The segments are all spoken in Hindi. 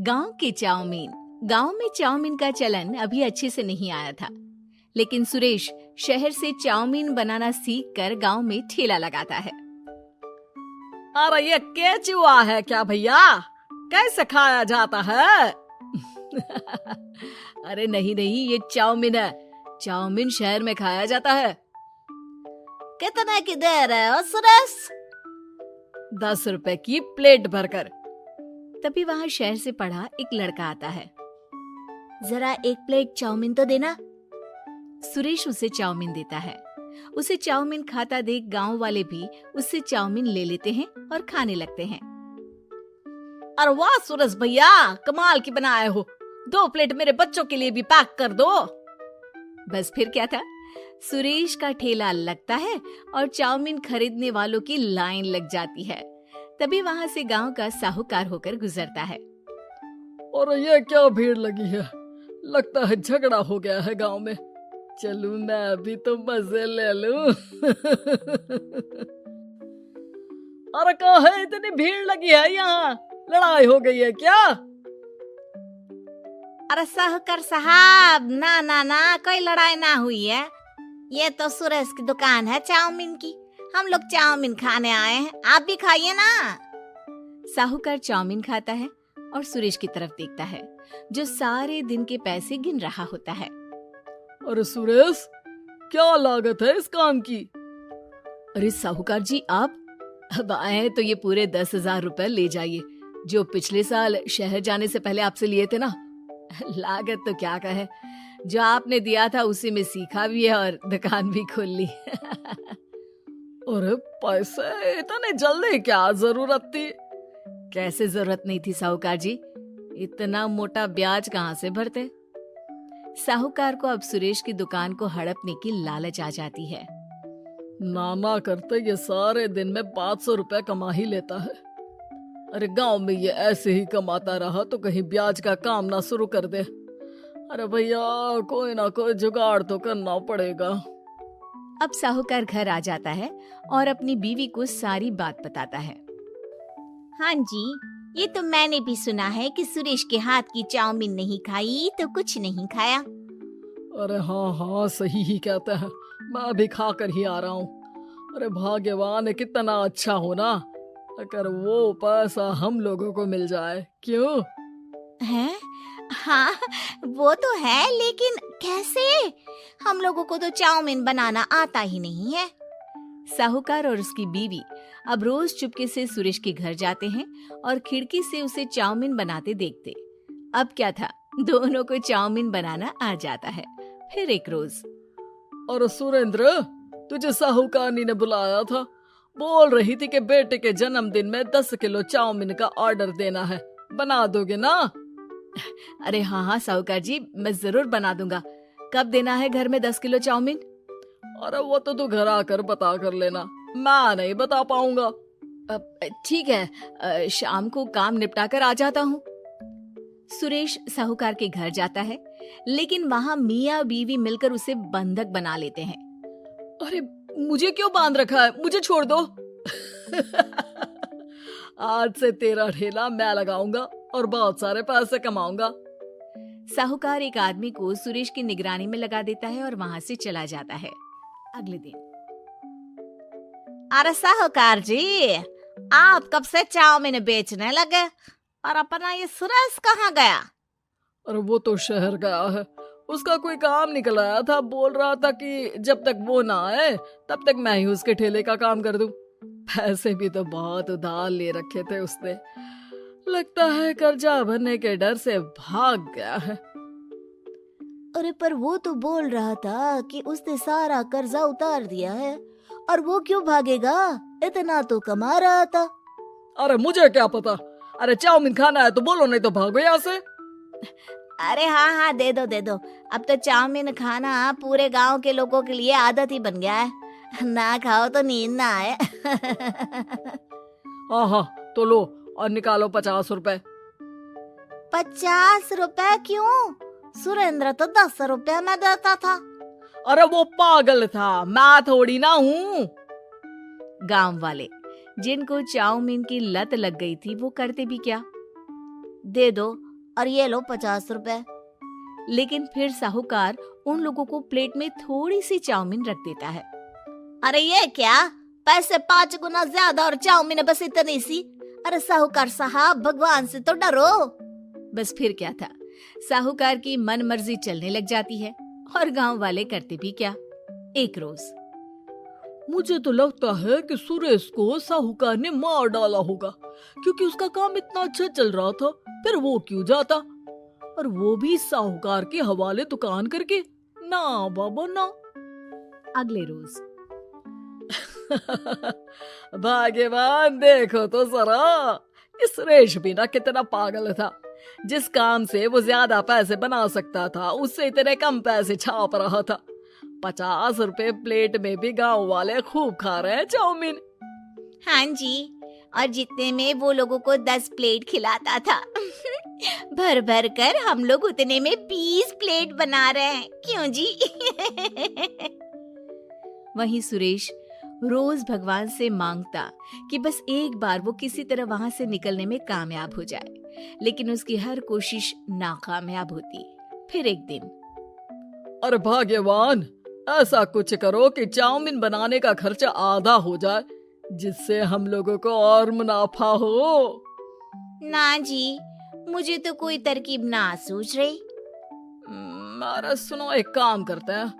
गांव के चाउमीन। गांव में चाउमीन का चलन अभी अच्छे से नहीं आया था, लेकिन सुरेश शहर से चाउमीन बनाना सीख कर गाँव में ठेला लगाता है। अरे ये केचुआ है क्या भैया? कैसे खाया जाता है? अरे नहीं नहीं, ये चाउमीन है। चाउमीन शहर में खाया जाता है। कितने की दे रहे हो सुरेश? 10 रुपए की प्लेट भरकर। तभी वहां शहर से पढ़ा एक लड़का आता है। जरा एक प्लेट चाउमीन तो देना। सुरेश उसे चाउमीन देता है। उसे चाउमीन खाता देख गांव वाले भी उससे चाउमीन ले लेते हैं और खाने लगते हैं। अरे वाह सुरेश भैया, कमाल की बनाए हो। 2 प्लेट मेरे बच्चों के लिए भी पैक कर दो। बस फिर क्या था, सुरेश का ठेला लगता है और चाउमीन खरीदने वालों की लाइन लग जाती है। तभी वहां से गांव का साहूकार होकर गुजरता है। और ये क्या भीड़ लगी है? लगता है झगड़ा हो गया है गांव में। चलूं मैं अभी तो मजे ले लूं। अरे कहाँ है, इतनी भीड़ लगी है यहाँ? लड़ाई हो गई है क्या? अरे साहूकार साहब, ना ना ना, कोई लड़ाई ना हुई है। ये तो सुरेश की दुकान है चाउमीन की। हम लोग चाउमीन खाने आए हैं, आप भी खाइए ना। साहूकार चाउमीन खाता है और सुरेश की तरफ देखता है, जो सारे दिन के पैसे गिन रहा होता है। अरे सुरेश, क्या लागत है इस काम की? अरे साहूकार जी, आप अब आए तो ये पूरे 10,000 रुपए ले जाइए, जो पिछले साल शहर जाने से पहले आपसे लिए थे ना। लागत तो क्या कहे, जो आपने दिया था उसी में सीखा भी है और दुकान भी खोल ली। अरे पैसे इतने जल्दी क्या जरूरत थी? कैसे जरूरत नहीं थी साहूकार जी, इतना मोटा ब्याज कहाँ से भरते। साहूकार को अब सुरेश की दुकान को हड़पने की लालच आ जाती है। नाना करते ये सारे दिन में 500 रुपए कमा ही लेता है। अरे गांव में ये ऐसे ही कमाता रहा तो कहीं ब्याज का काम ना शुरू कर दे। अरे भैया, कोई ना कोई जुगाड़ तो करना पड़ेगा। अब साहूकार घर आ जाता है और अपनी बीवी को सारी बात बताता है। हाँ जी, ये तो मैंने भी सुना है कि सुरेश के हाथ की चाउमीन नहीं खाई तो कुछ नहीं खाया। अरे हाँ हाँ, सही ही कहते हैं। मैं भी खा कर ही आ रहा हूँ। अरे भाग्यवान है, कितना अच्छा हो ना अगर वो पैसा हम लोगों को मिल जाए। क्यों हैं? हाँ, वो तो है, लेकिन कैसे? हम लोगों को तो चाउमीन बनाना आता ही नहीं है। साहूकार और उसकी बीवी अब रोज चुपके से सुरेश के घर जाते हैं और खिड़की से उसे चाउमीन बनाते देखते। अब क्या था, दोनों को चाउमीन बनाना आ जाता है। फिर एक रोज, और सुरेंद्र, तुझे साहूकारनी ने बुलाया था। बोल रही थी कि बेटे के जन्मदिन में 10 किलो चाउमीन का ऑर्डर देना है। बना दोगे ना? अरे हाँ हाँ साहूकार जी, मैं जरूर बना दूंगा। कब देना है घर में 10 किलो चाउमीन? अरे वो तो तू घर आकर बता कर लेना, मैं नहीं बता पाऊंगा। ठीक है, शाम को काम निपटा कर आ जाता हूँ। सुरेश साहूकार के घर जाता है, लेकिन वहाँ मियाँ बीवी मिलकर उसे बंधक बना लेते हैं। अरे मुझे क्यों बांध रखा है? मुझे छोड़ दो। आज से तेरा ठेला मैं लगाऊंगा और बहुत सारे पैसे कमाऊंगा। साहूकार एक आदमी को सुरेश की निगरानी में लगा देता है और वहाँ से चला जाता है। अगले दिन, अरे साहूकार जी, आप कब से चाउमीन बेचने लगे और अपना ये सुरेश कहाँ गया? अरे वो तो शहर गया है, उसका कोई काम निकल आया था। बोल रहा था कि जब तक वो ना आए तब तक मैं ही उसके ठेले का काम कर दूं। पैसे भी तो बहुत उधार ले रखे थे उसने। लगता है कर्जा भरने के डर से भाग गया है। अरे पर वो तो बोल रहा था कि उसने सारा कर्जा उतार दिया है, और वो क्यों भागेगा? इतना तो कमा रहा था। अरे मुझे क्या पता। अरे चाउमीन खाना है तो बोलो, नहीं तो भागो यहाँ से। अरे हाँ हाँ, दे दो दे दो। अब तो चाउमीन खाना पूरे गांव के लोगों के लिए आदत ही बन गया है। ना खाओ तो नींद ना आए। हाँ हाँ, तो लो और निकालो 50 रुपए। 50 रुपए क्यों? सुरेंद्र तो 10 रुपए में देता था। अरे वो पागल था, मैं थोड़ी ना हूँ। गांव वाले, जिनको चाउमीन की लत लग गई थी, वो करते भी क्या, दे दो और ये लो 50 रुपए। लेकिन फिर साहूकार उन लोगों को प्लेट में थोड़ी सी चाउमीन रख देता है। अरे ये क्या, पैसे 5 गुना ज्यादा और चाउमीन बस इतनी सी। अरे साहूकार साहब, भगवान से तो डरो। बस फिर क्या था, साहूकार की मन मर्जी चलने लग जाती है और गांव वाले करते भी क्या। एक रोज मुझे तो लगता है कि सुरेश को साहूकार ने मार डाला होगा, क्योंकि उसका काम इतना अच्छा चल रहा था, फिर वो क्यों जाता, और वो भी साहूकार के हवाले दुकान करके। ना बाबा ना। अगले रोज भाग्यवान, देखो तो जरा, इस सुरेश भी ना कितना पागल था। जिस काम से वो ज्यादा पैसे बना सकता था, उससे इतने कम पैसे छाप रहा था। 50 रुपए प्लेट में भी गांव वाले खूब खा रहे हैं चाउमीन। हाँ जी, और जितने में वो लोगों को 10 प्लेट खिलाता था भर भर कर हम लोग उतने में 20 प्लेट बना रहे हैं। क्यों जी? वहीं सुरेश रोज भगवान से मांगता कि बस एक बार वो किसी तरह वहां से निकलने में कामयाब हो जाए, लेकिन उसकी हर कोशिश नाकामयाब होती। फिर एक दिन, अरे भाग्यवान, ऐसा कुछ करो कि चाउमीन बनाने का खर्चा आधा हो जाए, जिससे हम लोगों को और मुनाफा हो। ना जी, मुझे तो कोई तरकीब ना सूझ रही। अरे सुनो, एक काम करते हैं,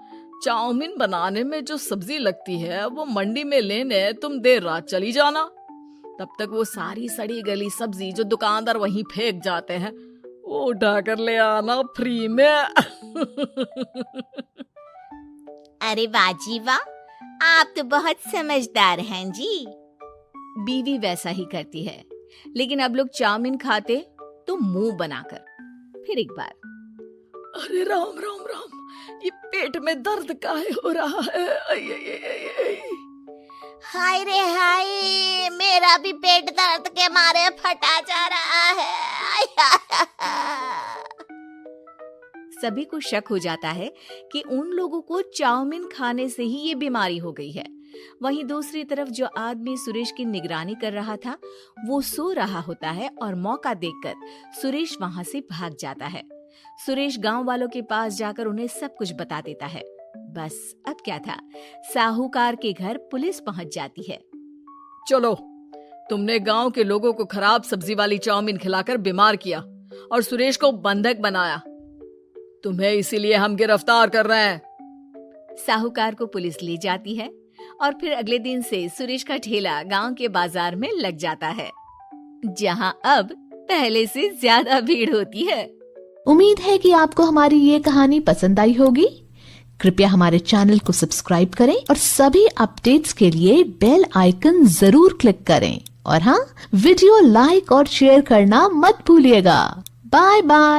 चाउमीन बनाने में जो सब्जी लगती है वो मंडी में लेने तुम देर रात चली जाना। तब तक वो सारी सड़ी गली सब्जी जो दुकानदार वहीं फेंक जाते हैं, वो उठा कर ले आना फ्री में। अरे वाह जी वाह, आप तो बहुत समझदार हैं जी। बीवी वैसा ही करती है, लेकिन अब लोग चाउमीन खाते तो मुंह बनाकर। फिर एक बार, अरे राम राम राम, ये पेट में दर्द काहे हो रहा है? आई, आई, आई, आई। हाय रे हाय, मेरा भी पेट दर्द के मारे फटा जा रहा है। सभी को शक हो जाता है कि उन लोगों को चाउमीन खाने से ही ये बीमारी हो गई है। वहीं दूसरी तरफ जो आदमी सुरेश की निगरानी कर रहा था, वो सो रहा होता है और मौका देखकर सुरेश वहां से भाग जाता है। सुरेश गांव वालों के पास जाकर उन्हें सब कुछ बता देता है। बस अब क्या था, साहूकार के घर पुलिस पहुंच जाती है। चलो, तुमने गांव के लोगों को खराब सब्जी वाली चाउमीन खिलाकर बीमार किया और सुरेश को बंधक बनाया। तुम्हें इसीलिए हम गिरफ्तार कर रहे हैं। साहूकार को पुलिस ले जाती है और फिर अगले दिन से सुरेश का ठेला गांव के बाजार में लग जाता है, जहां अब पहले से ज्यादा भीड़ होती है। उम्मीद है कि आपको हमारी ये कहानी पसंद आई होगी। कृपया हमारे चैनल को सब्सक्राइब करें और सभी अपडेट्स के लिए बेल आइकन जरूर क्लिक करें। और हाँ, वीडियो लाइक और शेयर करना मत भूलिएगा। Bye bye.